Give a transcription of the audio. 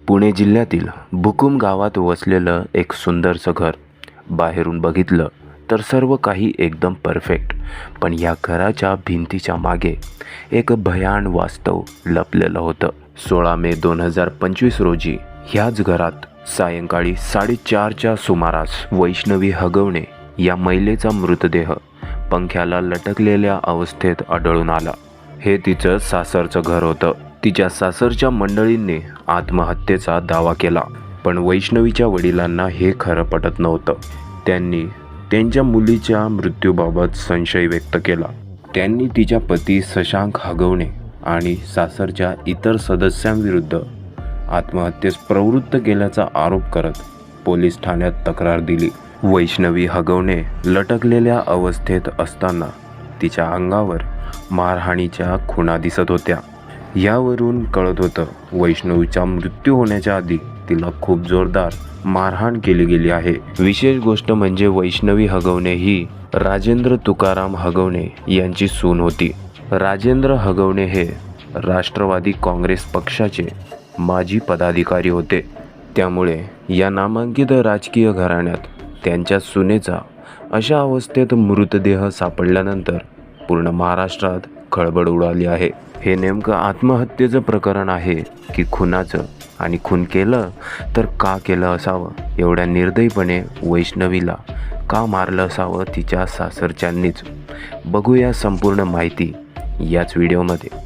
पुणे जिल्ह्यातील भुकुम गावात वसलेलं एक सुंदरसं घर. बाहेरून बघितलं तर सर्व काही एकदम परफेक्ट, पण या घराच्या भिंतीच्या मागे एक भयान वास्तव लपलेलं होतं. 16 मे 2025 रोजी ह्याच घरात सायंकाळी 4:30च्या सुमारास वैष्णवी हगवणे या महिलेचा मृतदेह पंख्याला लटकलेल्या अवस्थेत आढळून आला. हे तिचं सासरचं घर होतं. तिच्या सासरच्या मंडळींनी आत्महत्येचा दावा केला, पण वैष्णवीच्या वडिलांना हे खरं पटत नव्हतं. त्यांनी त्यांच्या मुलीच्या मृत्यूबाबत संशय व्यक्त केला. त्यांनी तिच्या पती शशांक हगवणे आणि सासरच्या इतर सदस्यांविरुद्ध आत्महत्येस प्रवृत्त केल्याचा आरोप करत पोलीस ठाण्यात तक्रार दिली. वैष्णवी हगवणे लटकलेल्या अवस्थेत असताना तिच्या अंगावर मारहाणीच्या खुणा दिसत होत्या. यावरून कळत होतं वैष्णवीचा मृत्यू होण्याच्या आधी तिला खूप जोरदार मारहाण केली गेली आहे. विशेष गोष्ट म्हणजे वैष्णवी हगवणे ही राजेंद्र तुकाराम हगवणे यांची सून होती. राजेंद्र हगवणे हे राष्ट्रवादी काँग्रेस पक्षाचे माजी पदाधिकारी होते. त्यामुळे या नामांकित राजकीय घराण्यात त्यांच्या सुनेचा अशा अवस्थेत मृतदेह सापडल्यानंतर पूर्ण महाराष्ट्रात खळबळ उडाली आहे. हे नेमकं आत्महत्येचं प्रकरण आहे की खुनाचं, आणि खून केलं तर का केलं असावं? एवढ्या निर्दयीपणे वैष्णवीला का मारलं असावं तिच्या सासरच्यांनीच? बघूया संपूर्ण माहिती याच व्हिडिओमध्ये.